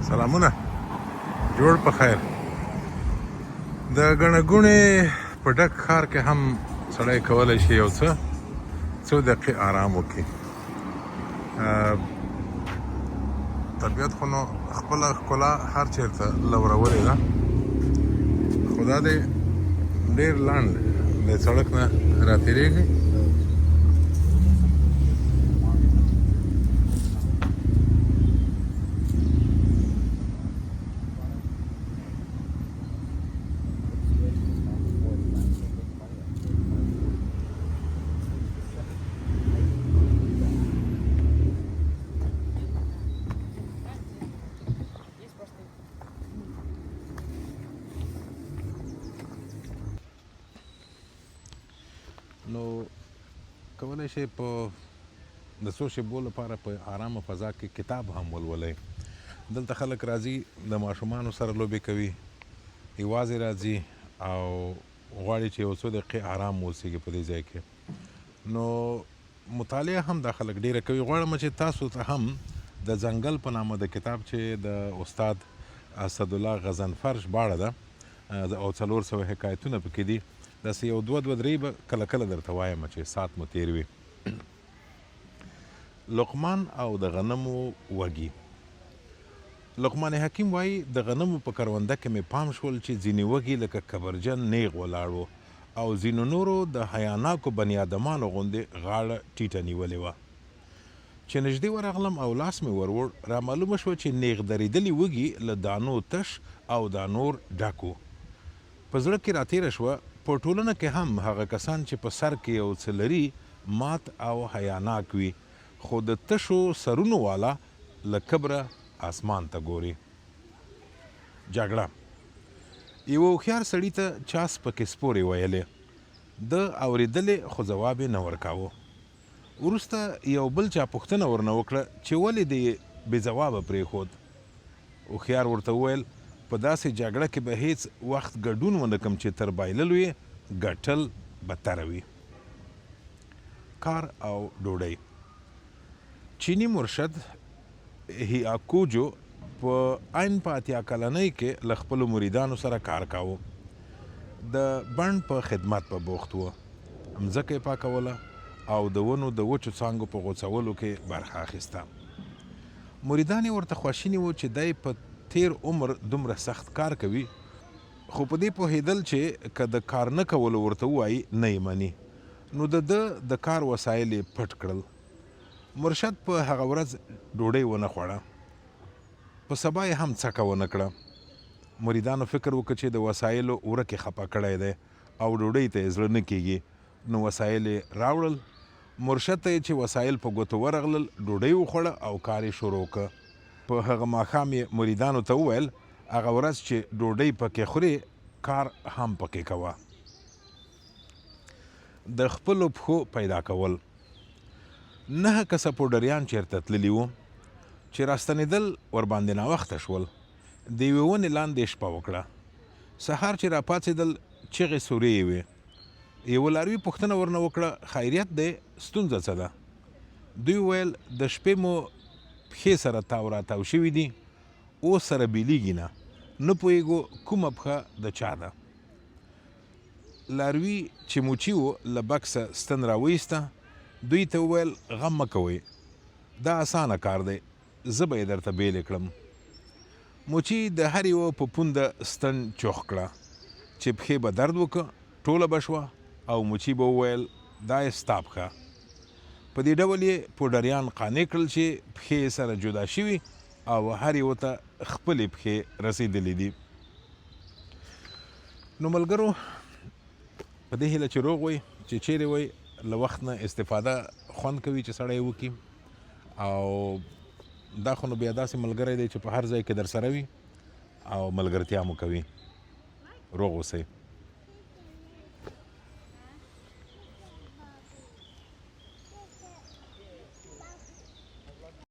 سلامونه جوړ په خیر. د ګڼه ګوڼې په ډک ښار کې هم سړی کولی شي یو څو دقیقې آرام وکړي. طبیعت خو نو خپله ښکلا هر چېرته لورولې ده، خو دا دی ډېر لنډ د سړک نه راتېرېږي. نو کولی شئ په د څو شېبو لپاره په آرامه فضا کې کتاب هم ولولئ. دلته خلک راځي د ماشومانو سره لوبې کوي، یوازې راځي او غواړي چې یو څو دقیقې آرام واوسېږي په دې ځای کې. نو مطالعه هم دا خلک ډېره کوي. غواړم چې تاسو ته هم د ځنګل په نامه د کتاب چې د استاد اسدالله غضنفر ژباړه ده او 400 حکایتونه پکې دي، داسې یو دوه درې به کله کله درته وایم چې ساعت مو تېر وي. لقمان او د غنمو وږي. لقمان حکیم وایي د غنمو په کرونده کې مې پام شول چې ځینې وږي لکه کبرجن نیغ ولاړ وو او ځینو نورو د حیاناکو بني ادمانو غوندې غاړه ټیټه نیولې وه. چې نږدې ورغلم او لاس مې ورور، را معلومه شوه چې نیغ درېدلي وږي له دانو تش او دا نور ډک وو. په زړه کې راتېره شوه په ټولنه کې هم هغه کسان چې په سر کې یو څه لري مات او حیاناک وي، خو د تشو سرونو والا له کبره اسمان ته ګوري. جګړه. یوه هوښیار سړي ته چا سپکې سپورې ویلې، ده اورېدلې خو جواب یې نه ورکاوه. وروسته یو بل چا پوښتنه ورنه وکړه چې ولې دې بې ځوابه پرېښود. هوښیار ورته وویل په داسې جګړه کې به هیڅ وخت ګډون ونه کړم چې تر بایللو یې ګټل بدتره وي. کار او ډوډۍ. چینی مرشد هیاکوجو په عین په 80 کلنۍ کې له خپلو مریدانو سره کار کاوه. د بڼ په خدمت په بوخت و، مځکه یې پاکوله او د ونو د وچو څانګو په غوڅولو کې برخه اخیسته. مریدان یې ورته خواشیني وو چې دی په تیر عمر دومره سخت کار کوي، خو په دې پوهېدل چې که د کار نه کولو ورته ووایي نه یې مني، نو د کار وسایل یې پټ کړل. مرشد په هغه ورځ ډوډۍ ونه خوړه، په سبا یې هم څکه ونه کړه. مریدانو فکر وکړ چې د وسایلو ورکې خفه کړی دی او ډوډۍ ته یې زړه نه کیږي، نو وسایل یې راوړل. مرشد ته یې چې وسایل په ګوتو ورغلل، ډوډۍ وخوړه او کار یې شروع کړ. په هغه ماښام یې مریدانو ته وویل هغه ورځ چې ډوډۍ پکې خورې کار هم پکې کوه. د خپلو پښو پیدا کول. 9 کسه پوډریان چېرته تللي وو چې راستنېدل ورباندې ناوخته شول. د یوې ونې لاندې شپه وکړه. سهار چې راپاڅېدل چغې سورې یې وې. یوه لاروي پوښتنه ورنه وکړه خیریت دی، ستونزه څه ده؟ دوی وویل د شپې مو پښې سره تاو راتاو شوي دي، اوس سره بیلیږي نه پوهېږو کومه پښه د چا ده. لاروي چې موچي و له بکسه ستن راویسته، دوی ته وویل غم مه کوئ، دا اسانه کار دی، زه به یې درته بیلې کړم. موچي د هر یوه په پونده ستن چوخ کړه چې پښې به درد وکړه، ټوله به شوه او موچي به وویل دا یې ستا پښه. په دې ډول یې پوډریان قانع کړل چې پښې یې سره جدا شوي او هر یوه ته خپلې پښې رسېدلې دي. نو ملګرو په دې هیله چې روغ وئ، چې چیرې وئ له وخت نه استفاده خوند کوي چې سړی وکړي، او دا خو نو بیا داسې ملګری دی چې په هر ځای کې در سره وي او ملګرتیا مو کوي. روغ اوسئ.